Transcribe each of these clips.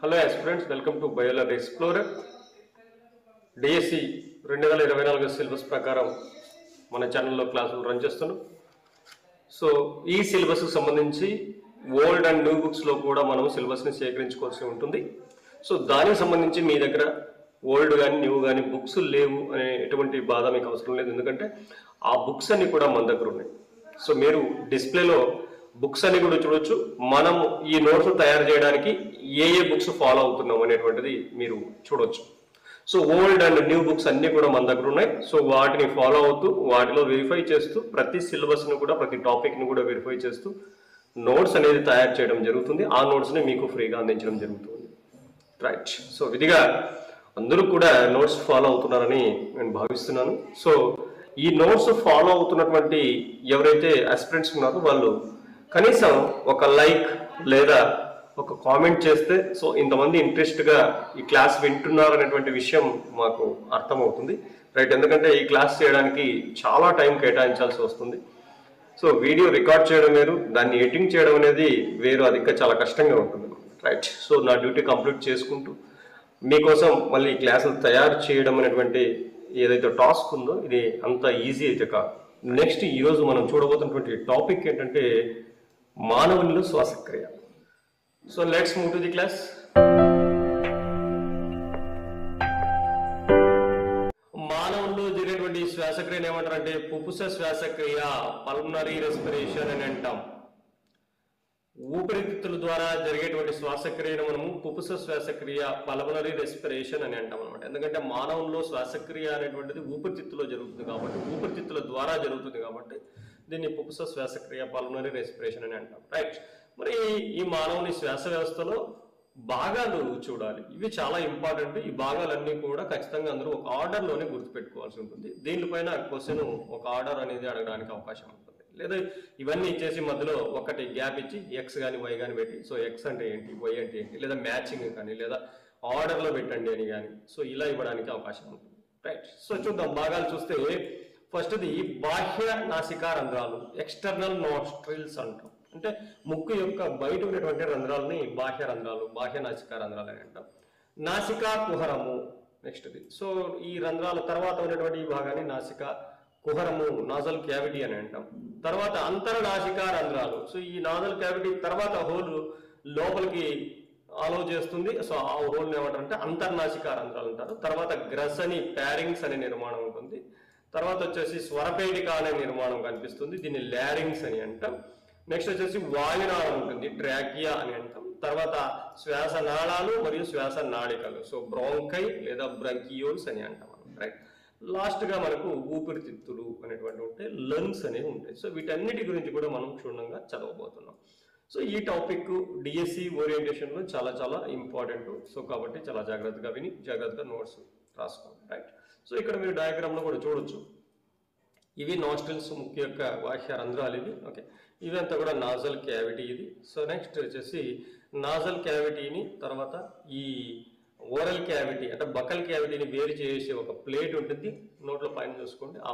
Hello aspirants, welcome to Biolab explorer. DSC 2024 syllabus ప్రకారం మన ఛానల్లో క్లాసులు రన్ చేస్తున్నాం. సో ఈ సిలబస్కి సంబంధించి ఓల్డ్ అండ్ న్యూ బుక్స్లో కూడా మనం సిలబస్ని సేకరించుకోవాల్సి ఉంటుంది. సో దానికి సంబంధించి మీ దగ్గర ఓల్డ్ కానీ న్యూ కానీ బుక్స్ లేవు అనే ఎటువంటి బాధ మీకు అవసరం లేదు, ఎందుకంటే ఆ బుక్స్ అన్ని కూడా మన దగ్గర ఉన్నాయి. సో మీరు డిస్ప్లేలో బుక్స్ అన్ని కూడా చూడొచ్చు. మనం ఈ నోట్స్ తయారు చేయడానికి ఏ బుక్స్ ఫాలో అవుతున్నాం అనేటువంటిది మీరు చూడొచ్చు. So old and new books అన్ని కూడా మన దగ్గర ఉన్నాయి. సో వాటిని ఫాలో అవుతూ వాటిలో వెరిఫై చేస్తూ ప్రతి సిలబస్ని కూడా ప్రతి టాపిక్ని కూడా వెరిఫై చేస్తూ నోట్స్ అనేది తయారు చేయడం జరుగుతుంది. ఆ నోట్స్ని మీకు ఫ్రీగా అందించడం జరుగుతుంది. రైట్. సో విధిగా అందరూ కూడా నోట్స్ ఫాలో అవుతున్నారని నేను భావిస్తున్నాను. సో ఈ నోట్స్ ఫాలో అవుతున్నటువంటి ఎవరైతే ఆస్పిరెంట్స్ ఉన్నారో వాళ్ళు కనీసం ఒక లైక్ లేదా ఒక కామెంట్ చేస్తే సో ఇంతమంది ఇంట్రెస్ట్గా ఈ క్లాస్ వింటున్నారు అనేటువంటి విషయం మాకు అర్థమవుతుంది. రైట్. ఎందుకంటే ఈ క్లాస్ చేయడానికి చాలా టైం కేటాయించాల్సి వస్తుంది. సో వీడియో రికార్డ్ చేయడం వేరు, దాన్ని ఎడిటింగ్ చేయడం అనేది వేరు, అది ఇంకా చాలా కష్టంగా ఉంటుంది. రైట్. సో నా డ్యూటీ కంప్లీట్ చేసుకుంటూ మీకోసం మళ్ళీ క్లాసులు తయారు చేయడం అనేటువంటి ఏదైతే టాస్క్ ఉందో ఇది అంత ఈజీ అయితే కాదు. నెక్స్ట్ ఈరోజు మనం చూడబోతున్నటువంటి టాపిక్ ఏంటంటే మానవునిలో శ్వాసక్రియ. So let's move to the class. మానవుల్లో జరిగేటువంటి శ్వాసక్రియను ఏమంటారంటే పుపుస శ్వాసక్రియ, పల్మనరీ రెస్పిరేషన్ అని అంటాం. ఊపిరితిత్తుల ద్వారా జరిగేటువంటి శ్వాసక్రియను మనము పుపుస శ్వాసక్రియ, పల్మనరీ రెస్పిరేషన్ అని అంటాం అనమాట. ఎందుకంటే మానవుల్లో శ్వాసక్రియ అనేటువంటిది ఊపిరితిత్తులో జరుగుతుంది కాబట్టి, ఊపిరితిత్తుల ద్వారా జరుగుతుంది కాబట్టి దీన్ని పుపుస శ్వాసక్రియ, పల్మనరీ రెస్పిరేషన్ అని అంటాం. రైట్. మరి ఈ మానవుని శ్వాస వ్యవస్థలో భాగాలు చూడాలి. ఇవి చాలా ఇంపార్టెంట్. ఈ భాగాలన్నీ కూడా ఖచ్చితంగా అందరూ ఒక ఆర్డర్లోనే గుర్తుపెట్టుకోవాల్సి ఉంటుంది. దీనిపైన క్వశ్చన్ ఒక ఆర్డర్ అనేది అడగడానికి అవకాశం ఉంటుంది. లేదా ఇవన్నీ ఇచ్చేసి మధ్యలో ఒకటి గ్యాప్ ఇచ్చి ఎక్స్ కానీ వై కానీ పెట్టి సో ఎక్స్ అంటే ఏంటి, వై అంటే ఏంటి, లేదా మ్యాచింగ్ కానీ లేదా ఆర్డర్లో పెట్టండి అని కానీ సో ఇలా ఇవ్వడానికి అవకాశం ఉంటుంది. రైట్. సో చూద్దాం. భాగాలు చూస్తే ఫస్ట్ది బాహ్య నాసికా రంధ్రాలు, ఎక్స్టర్నల్ నాస్ట్రిల్స్ అంటాం. అంటే ముక్కు యొక్క బయట ఉన్నటువంటి రంధ్రాలని బాహ్య రంధ్రాలు, బాహ్య నాసికా రంధ్రాలు అని అంటాం. నాసికా కుహరము నెక్స్ట్ది. సో ఈ రంధ్రాల తర్వాత ఉన్నటువంటి ఈ భాగాన్ని నాసికా కుహరము, నాజల్ క్యావిటీ అని అంటాం. తర్వాత అంతర్నాసికా రంధ్రాలు. సో ఈ నాజల్ క్యావిటీ తర్వాత హోల్ లోపలికి ఆలో చేస్తుంది. సో ఆ హోల్ ఏమంటారంటే అంతర్నాసికా రంధ్రాలు అంటారు. తర్వాత గ్రసని ప్యారింగ్స్ అనే నిర్మాణం ఉంటుంది. తర్వాత వచ్చేసి స్వరపేటిక అనే నిర్మాణం కనిపిస్తుంది, దీన్ని ల్యారింగ్స్ అని అంటాం. నెక్స్ట్ వచ్చేసి వాయునాళం ఉంటుంది, ట్రాకియా అని అంటాం. తర్వాత శ్వాస నాళాలు మరియు శ్వాస నాళికలు, సో బ్రోంకై లేదా బ్రంకియోల్స్ అని అంటాం. రైట్. లాస్ట్గా మనకు ఊపిరితిత్తులు అనేటువంటి ఉంటాయి, లంగ్స్ అనేవి ఉంటాయి. సో వీటన్నిటి గురించి కూడా మనం క్షుణ్ణంగా చదవబోతున్నాం. సో ఈ టాపిక్ డిఎస్సి ఓరియంటేషన్లో చాలా చాలా ఇంపార్టెంట్. సో కాబట్టి చాలా జాగ్రత్తగా విని జాగ్రత్తగా నోట్స్ రాసుకోండి. రైట్. సో ఇక్కడ మీరు డయాగ్రామ్లో కూడా చూడొచ్చు. ఇవి నాస్ట్రిల్స్, ముక్కు యొక్క బాహ్య రంధ్రాలు ఇవి. ఓకే. ఇవంతా కూడా నాజల్ క్యావిటీ ఇది. సో నెక్స్ట్ వచ్చేసి నాజల్ క్యావిటీని తర్వాత ఈ ఓరల్ క్యావిటీ అంటే బకల్ క్యావిటీని వేరు చేసే ఒక ప్లేట్ ఉంటుంది. నోట్లో పైన చూసుకోండి. ఆ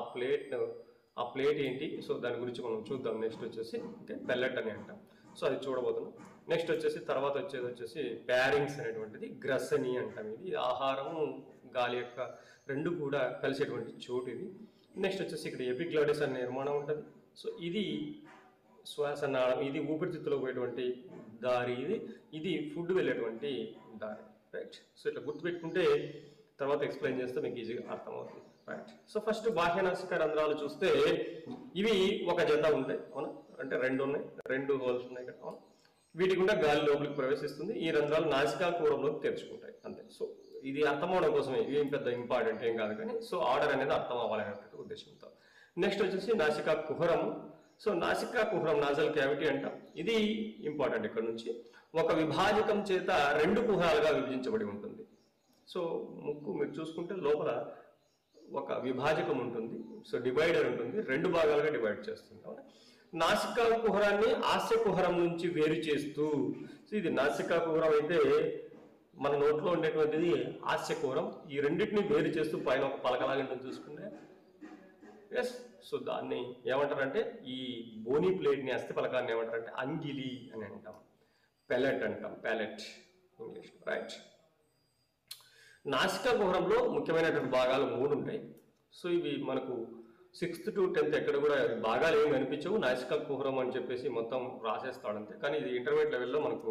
ప్లేట్ ఏంటి, సో దాని గురించి మనం చూద్దాం. నెక్స్ట్ వచ్చేసి ఓకే పెల్లెట్ అని అంటాం. సో అది చూడబోతున్నాం. నెక్స్ట్ వచ్చేసి తర్వాత వచ్చేసి ప్యారింగ్స్ అనేటువంటిది గ్రసని అంటాం. ఇది ఆహారము గాలి యొక్క రెండు కూడా కలిసేటువంటి చోటు ఇది. నెక్స్ట్ వచ్చేసి ఇక్కడ ఎపిగ్లాటిస్ అనే నిర్మాణం ఉంటుంది. సో ఇది శ్వాసనాళం, ఇది ఊపిరితిత్తులో పోయేటువంటి దారి, ఇది ఫుడ్ వెళ్ళేటువంటి దారి. రైట్. సో ఇట్లా గుర్తుపెట్టుకుంటే తర్వాత ఎక్స్ప్లెయిన్ చేస్తే మీకు ఈజీగా అర్థమవుతుంది. రైట్. సో ఫస్ట్ బాహ్యనాసిక రంధ్రాలు చూస్తే ఇవి ఒక జత ఉంటాయి, అవునా, అంటే రెండు ఉన్నాయి, రెండు హోల్స్ ఉన్నాయి ఇక్కడ, అవునా. వీటి గుండా గాలి లోపలికి ప్రవేశిస్తుంది. ఈ రంధ్రాలు నాసికా కూరంలోకి తెరుచుకుంటాయి అంతే. సో ఇది అర్థం అవడం కోసమే, ఏం పెద్ద ఇంపార్టెంట్ ఏం కాదు కానీ సో ఆర్డర్ అనేది అర్థం అవ్వాలనేటువంటి ఉద్దేశంతో. నెక్స్ట్ వచ్చేసి నాసికా కుహరము. సో నాసికా కుహరం, నాజల్ క్యావిటీ అంటాం. ఇది ఇంపార్టెంట్. ఇక్కడ నుంచి ఒక విభాజకం చేత రెండు కుహరాలుగా విభజించబడి ఉంటుంది. సో ముక్కు మీరు చూసుకుంటే లోపల ఒక విభాజకం ఉంటుంది, సో డివైడర్ ఉంటుంది, రెండు భాగాలుగా డివైడ్ చేస్తుంది. నాసికా కుహరాన్ని ఆస్య కుహరం నుంచి వేరు చేస్తూ, సో ఇది నాసికా కుహరం అయితే మన నోట్లో ఉండేటువంటిది ఆస్య కుహరం. ఈ రెండింటిని వేరు చేస్తూ పైన ఒక పలకలాగా చూసుకుంటే ఎస్, సో దాన్ని ఏమంటారంటే ఈ బోనీ ప్లేట్ని అస్థి పలకాన్ని ఏమంటారంటే అంగిలి అని అంటాం, పెలెట్ అంటాం, ప్యాలెట్. English, right. నాసికా కుహరంలో ముఖ్యమైనటువంటి భాగాలు 3 ఉంటాయి. సో ఇవి మనకు 6th to 10th ఎక్కడ కూడా భాగాలు ఏమి కనిపించవు. నాసికా కుహరం అని చెప్పేసి మొత్తం రాసేస్తాడు అంతే. కానీ ఇది ఇంటర్మీడియట్ లెవెల్లో మనకు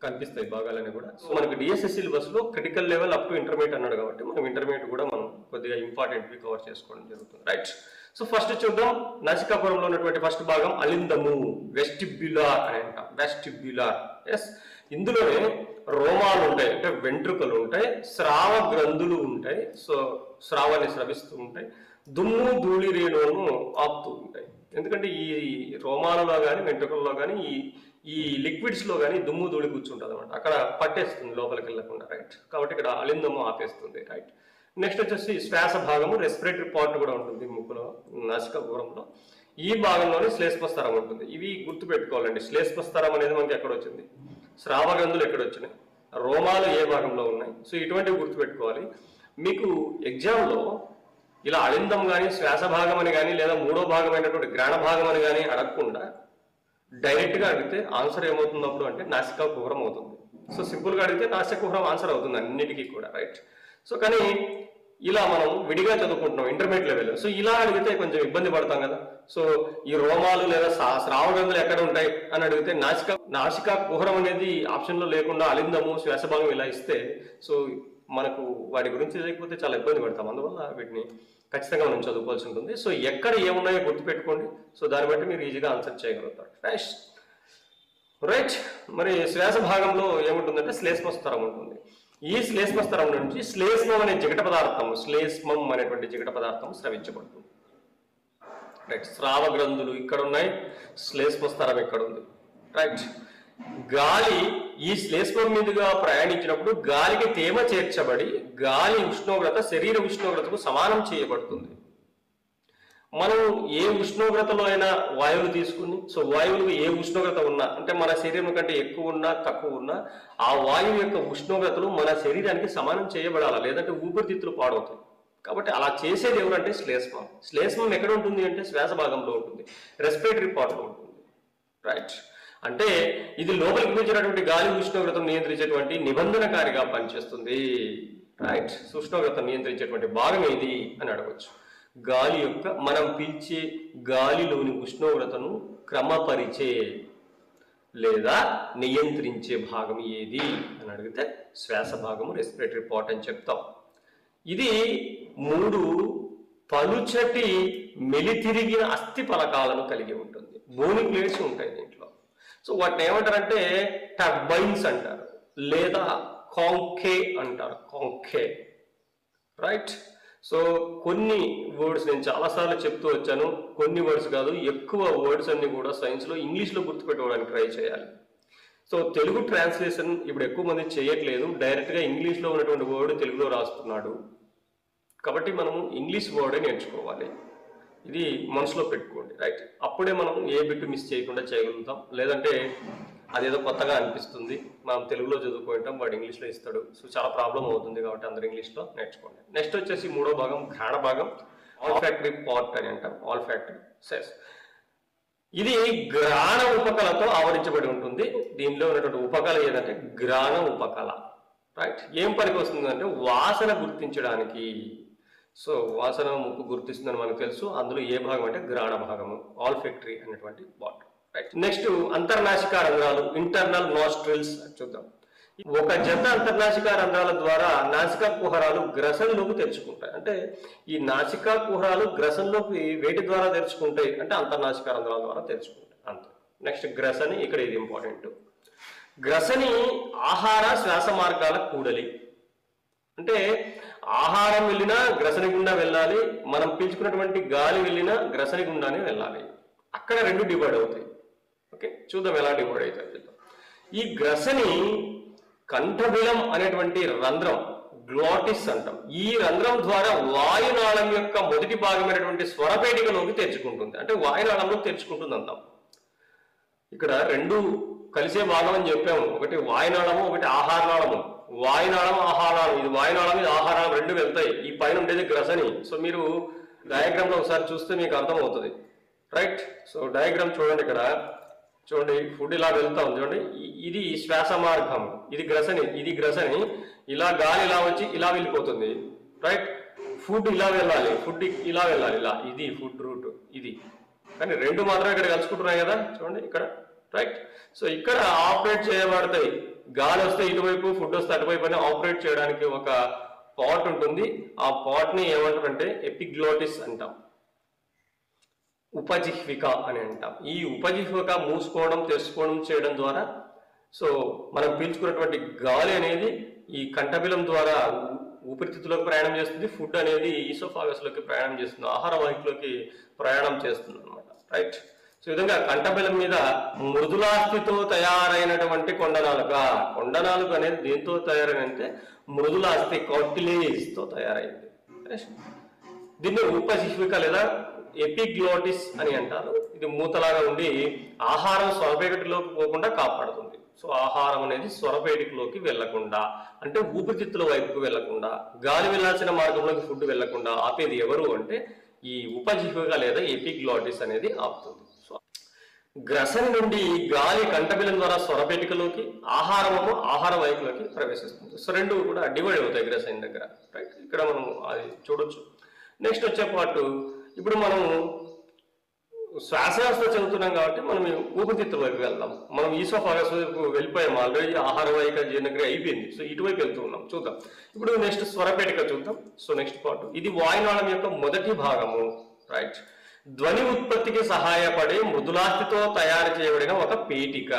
కనిపిస్తాయి భాగాలని కూడా. సో మనకి డిఎస్ఎస్ సిలబస్ లో critical level up to intermediate అన్నాడు కాబట్టి మనం ఇంటర్మీడియట్ కూడా మనం కొద్దిగా ఇంపార్టెంట్వి కవర్ చేసుకోవడం జరుగుతుంది, రైట్. సో ఫస్ట్ చూద్దాం, నాసికాపురంలో ఉన్నటువంటి ఫస్ట్ భాగం అలిందము, వెస్టిబ్యులార్ అని అంటాం. Vestibular, yes. ఇందులోనే రోమాలు ఉంటాయి, అంటే వెంట్రుకలు ఉంటాయి, స్రావ గ్రంథులు ఉంటాయి, సో స్రావాన్ని స్రవిస్తూ ఉంటాయి, దుమ్ము ధూళి రేణువులను ఆపుతూ ఉంటాయి. ఎందుకంటే ఈ రోమాలలో కానీ వెంట్రుకల్లో కానీ ఈ లిక్విడ్స్ లో కానీ దుమ్ము ధూళి కూర్చుంటుంది అనమాట, అక్కడ పట్టేస్తుంది లోపలికి వెళ్ళకుండా, రైట్. కాబట్టి ఇక్కడ అలిందము ఆపేస్తుంది, రైట్. నెక్స్ట్ వచ్చేసి శ్వాస భాగము, రెస్పిరేటరీ పార్ట్ కూడా ఉంటుంది ముక్కులో, నాసికా కుహరంలో. ఈ భాగంలోనే శ్లేష్మస్తరం ఉంటుంది. ఇవి గుర్తు పెట్టుకోవాలండి. శ్లేష్మస్తరం అనేది మనకి ఎక్కడ వచ్చింది, స్రావ గ్రంథులు ఎక్కడ వచ్చినాయి, రోమాలు ఏ భాగంలో ఉన్నాయి, సో ఇటువంటివి గుర్తు పెట్టుకోవాలి. మీకు ఎగ్జామ్లో ఇలా అలిందం కానీ శ్వాస భాగం అని కానీ లేదా 3వ భాగమైనటువంటి గ్రాణ భాగం అని కానీ అడగకుండా డైరెక్ట్గా అడిగితే ఆన్సర్ ఏమవుతున్నప్పుడు అంటే నాసికా కుహరం అవుతుంది. సో సింపుల్గా అడిగితే నాసికా కుహరం ఆన్సర్ అవుతుంది అన్నిటికీ కూడా, రైట్. సో కానీ ఇలా మనం విడిగా చదువుకుంటున్నాం ఇంటర్మీడియట్ లెవెల్. సో ఇలా అడిగితే కొంచెం ఇబ్బంది పడతాం కదా. సో ఈ రోమాలు లేదా స్రావ గ్రంథులు ఎక్కడ ఉంటాయి అని అడిగితే నాసికా కుహరం అనేది ఆప్షన్లో లేకుండా అలిందము శ్వాస భాగం ఇలా ఇస్తే సో మనకు వాటి గురించి లేకపోతే చాలా ఇబ్బంది పడతాం. అందువల్ల వీటిని ఖచ్చితంగా మనం చదువుకోవాల్సి ఉంటుంది. సో ఎక్కడ ఏమున్నాయో గుర్తుపెట్టుకోండి. సో దాన్ని బట్టి మీరు ఈజీగా ఆన్సర్ చేయగలుగుతారు, రైట్. మరి శ్వాస భాగంలో ఏముంటుందంటే శ్లేష్మస్తరం ఉంటుంది. ఈ శ్లేష్మస్తరం నుంచి శ్లేష్మం అనే జిగట పదార్థం, శ్లేష్మం అనేటువంటి జిగట పదార్థం స్రవించబడుతుంది, రైట్. స్రావ గ్రంథులు ఇక్కడ ఉన్నాయి, శ్లేష్మస్తరం ఇక్కడ ఉంది, రైట్. గాలి ఈ శ్లేష్మం మీదుగా ప్రయాణించినప్పుడు గాలికి తేమ చేర్చబడి గాలి ఉష్ణోగ్రత శరీర ఉష్ణోగ్రతకు సమానం చేయబడుతుంది. మనం ఏ ఉష్ణోగ్రతలో అయినా వాయువులు తీసుకుని, సో వాయువులు ఏ ఉష్ణోగ్రత ఉన్నా అంటే మన శరీరం కంటే ఎక్కువ ఉన్నా తక్కువ ఉన్నా ఆ వాయువు యొక్క ఉష్ణోగ్రతలు మన శరీరానికి సమానం చేయబడాలి, లేదంటే ఊపిరితిత్తులు పాడవుతాయి. కాబట్టి అలా చేసేది ఎవరంటే శ్లేష్మం. శ్లేష్మం ఎక్కడ ఉంటుంది అంటే శ్వాస భాగంలో ఉంటుంది, రెస్పిరేటరీ పార్ట్లో ఉంటుంది, రైట్. అంటే ఇది లోపలికి పెంచినటువంటి గాలి ఉష్ణోగ్రతను నియంత్రించేటువంటి నిబంధనకారిగా పనిచేస్తుంది, రైట్. ఉష్ణోగ్రతను నియంత్రించేటువంటి భాగం ఏది అని అడగవచ్చు. గాలి యొక్క మనం పీల్చే గాలిలోని ఉష్ణోగ్రతను క్రమపరిచే లేదా నియంత్రించే భాగం ఏది అని అడిగితే శ్వాస భాగము, రెస్పిరేటరీ పార్ట్ అని చెప్తాం. ఇది 3 పలుచటి మెలితిరిగిన అస్థి పలకాలను కలిగి ఉంటుంది. బోని ప్లేట్స్ ఉంటాయి దీంట్లో. సో వాటిని ఏమంటారంటే టర్బైన్స్ అంటారు లేదా కాంకే అంటారు, కాంకే, రైట్. సో కొన్ని వర్డ్స్ నేను చాలాసార్లు చెప్తూ వచ్చాను, కొన్ని వర్డ్స్ కాదు ఎక్కువ వర్డ్స్ అన్ని కూడా సైన్స్లో ఇంగ్లీష్లో గుర్తుపెట్టుకోవడానికి ట్రై చేయాలి. సో తెలుగు ట్రాన్స్లేషన్ ఇప్పుడు ఎక్కువ మంది చేయట్లేదు, డైరెక్ట్గా ఇంగ్లీష్లో ఉన్నటువంటి వర్డ్ తెలుగులో రాస్తున్నాడు. కాబట్టి మనం ఇంగ్లీష్ వర్డే నేర్చుకోవాలి, ఇది మనసులో పెట్టుకోండి, రైట్. అప్పుడే మనం ఏ బిట్ మిస్ చేయకుండా చేయగలుగుతాం. లేదంటే అదేదో కొత్తగా అనిపిస్తుంది, మనం తెలుగులో చదువుకుంటాం వాడు ఇంగ్లీష్లో ఇస్తాడు, సో చాలా ప్రాబ్లం అవుతుంది. కాబట్టి అందరూ ఇంగ్లీష్లో నేర్చుకోండి. నెక్స్ట్ వచ్చేసి 3వ భాగం ఘ్రాణ భాగం, ఆల్ఫాక్టరీ పార్ట్ అని అంటాం, ఆల్ఫాక్టరీ సెన్స్. ఇది గ్రాణ ఉపకలతో ఆవరించబడి ఉంటుంది. దీనిలో ఉన్నటువంటి ఉపకల ఏదంటే గ్రాణ ఉపకల, రైట్. ఏం పనికి వస్తుంది అంటే వాసన గుర్తించడానికి. సో వాసన ముక్కు గుర్తిస్తుందని మనకు తెలుసు. అందులో ఏ భాగం అంటే గ్రాణ భాగము, ఆల్ఫాక్టరీ అనేటువంటి పార్ట్, రైట్. నెక్స్ట్ అంతర్నాసికా రంధ్రాలు, ఇంటర్నల్ నాస్ట్రిల్స్ చూద్దాం. ఒక జత అంతర్నాసికా రంధ్రాల ద్వారా నాసికా కుహరాలు గ్రసనలోకి తెరుచుకుంటాయి. అంటే ఈ నాసికా కుహరాలు గ్రసనలోకి వేటి ద్వారా తెరుచుకుంటాయి అంటే అంతర్నాసికా రంధ్రాల ద్వారా తెరుచుకుంటాయి, అంతే. నెక్స్ట్ గ్రసని, ఇక్కడ ఇది ఇంపార్టెంట్. గ్రసని ఆహార శ్వాస మార్గాల కూడలి. అంటే ఆహారం వెళ్ళినా గ్రసని గుండా వెళ్ళాలి, మనం పీల్చుకున్నటువంటి గాలి వెళ్ళినా గ్రసని గుండానే వెళ్ళాలి. అక్కడ 2 డివైడ్ అవుతాయి. ఓకే, చూద్దాం ఎలా డివైడ్ అవుతాయి. ఈ గ్రసని కంఠబిలం అనేటువంటి రంధ్రం, గ్లాటిస్ అంటాం, ఈ రంధ్రం ద్వారా వాయునాళం యొక్క మొదటి భాగమైనటువంటి స్వరపేటికలోకి తెరుచుకుంటుంది. అంటే వాయునాళంలో తెరుచుకుంటుంది అంటాం. ఇక్కడ 2 కలిసే భాగం అని చెప్పాము, ఒకటి వాయునాళము, ఒకటి ఆహారనాళము. వాయునాళం, ఆహారనాళం, ఇది వాయునాళం, ఇది ఆహారం, 2 వెళ్తాయి. ఈ పైన ఉండేది గ్రసని. సో మీరు డయాగ్రామ్ లో ఒకసారి చూస్తే మీకు అర్థమవుతుంది, రైట్. సో డయాగ్రామ్ చూడండి. ఇక్కడ చూడండి ఫుడ్ ఇలా వెళ్తా ఉంది చూడండి, ఇది శ్వాస మార్గం, ఇది గ్రసని ఇలా గాలి ఇలా వచ్చి ఇలా వెళ్ళిపోతుంది, రైట్. ఫుడ్ ఇలా వెళ్ళాలి, ఫుడ్ ఇలా వెళ్ళాలి, ఇలా ఇది ఫుడ్ రూట్ ఇది, కానీ రెండు మాత్రం ఇక్కడ కలుసుకుంటున్నాయి కదా చూడండి ఇక్కడ, రైట్. సో ఇక్కడ ఆపరేట్ చేయబడతాయి, గాలి వస్తే ఇటువైపు ఫుడ్ వస్తే అటువైపు అని ఆపరేట్ చేయడానికి ఒక పాట్ ఉంటుంది. ఆ పాట్ ని ఏమంటారంటే ఎపిగ్లోటిస్ అంటాం, ఉపజిహ్విక అని అంటాం. ఈ ఉపజిహ్విక మూసుకోవడం తెరుచుకోవడం చేయడం ద్వారా సో మనం పీల్చుకున్నటువంటి గాలి అనేది ఈ కంఠబిలం ద్వారా ఊపిరితిత్తులోకి ప్రయాణం చేస్తుంది, ఫుడ్ అనేది ఈసోఫాగస్ లోకి ప్రయాణం చేస్తుంది, ఆహార వాహికలోకి ప్రయాణం చేస్తుంది అనమాట, రైట్. సో ఈ విధంగా కంఠబిలం మీద మృదులాస్థితో తయారైనటువంటి కొండనాలుక అనేది దేంతో తయారైనంటే మృదులాస్థి కార్టిలేజ్ తో తయారైంది. దీన్ని ఉపజిహ్విక లేదా ఎపిగ్లోటిస్ అని అంటారు. ఇది మూతలాగా ఉండి ఆహారం స్వరపేటికలోకి పోకుండా కాపాడుతుంది. సో ఆహారం అనేది స్వరపేటికలోకి వెళ్లకుండా, అంటే ఊపిరితిత్తుల వైపుకు వెళ్లకుండా, గాలి వెళ్లాల్సిన మార్గంలోకి ఫుడ్ వెళ్లకుండా ఆపేది ఎవరు అంటే ఈ ఉపజిహ్విక లేదా ఎపిగ్లోటిస్ అనేది ఆపుతుంది. సో గ్రసన్ నుండి గాలి కంఠబిలం ద్వారా స్వరపేటికలోకి, ఆహార వాహికలోకి ప్రవేశిస్తుంది. సో రెండు కూడా డివైడ్ అవుతాయి గ్రసన్ దగ్గర, రైట్. ఇక్కడ మనం అది చూడొచ్చు. నెక్స్ట్ వచ్చే పార్ట్, ఇప్పుడు మనం శ్వాస చదువుతున్నాం కాబట్టి మనం ఊపిరితిత్తుల వైపు వెళ్దాం. మనం ఈసోఫాగస్ వైపు వెళ్ళిపోయాం, ఆల్రెడీ ఆహార వాహిక జీర్ణక్రియ అయిపోయింది. సో ఇటువైపు వెళ్తూ ఉన్నాం, చూద్దాం. ఇప్పుడు నెక్స్ట్ స్వరపేటిక చూద్దాం. సో నెక్స్ట్ పార్ట్, ఇది వాయునాళం యొక్క మొదటి భాగము, రైట్. ధ్వని ఉత్పత్తికి సహాయపడే మృదులాస్థితో తయారు చేయబడిన ఒక పేటిక.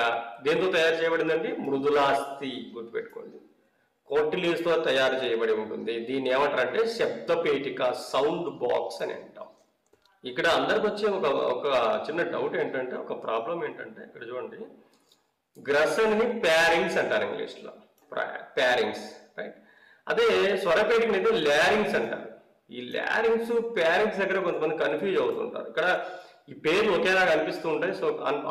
దేంతో తయారు చేయబడిందండి? మృదులాస్థి, గుర్తుపెట్టుకోండి. కార్టిలేజ్ తో తయారు చేయబడి ఉంటుంది. దీన్ని ఏమంటారంటే శబ్ద పేటిక, సౌండ్ బాక్స్ అని అంటాం. ఇక్కడ అందరికి వచ్చే ఒక చిన్న డౌట్ ఏంటంటే, ఒక ప్రాబ్లం ఏంటంటే, ఇక్కడ చూడండి, గ్రసన్ ని ప్యారింగ్స్ అంటారు ఇంగ్లీష్ లో, ప్యారింగ్స్, రైట్. అదే స్వరపేటికని అయితే ల్యారింగ్స్ అంటారు. ఈ ల్యారింగ్స్ ప్యారింగ్స్ దగ్గర కొంతమంది కన్ఫ్యూజ్ అవుతుంటారు. ఇక్కడ ఈ పేర్లు ఒకేలాగా అనిపిస్తూ ఉంటాయి. సో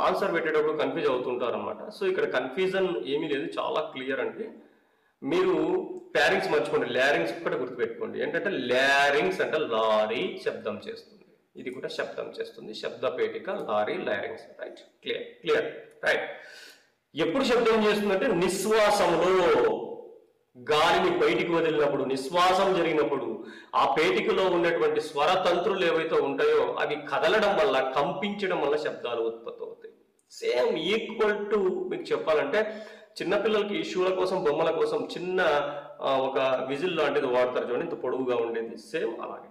ఆన్సర్ పెట్టేటప్పుడు కన్ఫ్యూజ్ అవుతుంటారు అనమాట. సో ఇక్కడ కన్ఫ్యూజన్ ఏమీ లేదు, చాలా క్లియర్ అండి. మీరు ప్యారింగ్స్ మర్చిపోండి, ల్యారింగ్స్ కూడా గుర్తుపెట్టుకోండి. ఏంటంటే ల్యారింగ్స్ అంటే లారీ శబ్దం చేస్తుంది, ఇది కూడా శబ్దం చేస్తుంది. శబ్ద పేటిక, లారీ, ల్యారింగ్స్, రైట్. Clear, right. ఎప్పుడు శబ్దం చేస్తుందంటే నిశ్వాసంలో, గాలిని బయటికి వదిలినప్పుడు, నిశ్వాసం జరిగినప్పుడు ఆ పేటికలో ఉన్నటువంటి స్వరతంత్రులు ఏవైతే ఉంటాయో అవి కదలడం వల్ల, కంపించడం వల్ల శబ్దాలు ఉత్పత్తి అవుతాయి. సేమ్ ఈక్వల్ టు మీకు చెప్పాలంటే చిన్నపిల్లలకి షూల కోసం, బొమ్మల కోసం చిన్న ఒక విజిల్ లాంటిది వాడతారు చూడండి, ఇంత పొడవుగా ఉండేది, సేమ్ అలాగే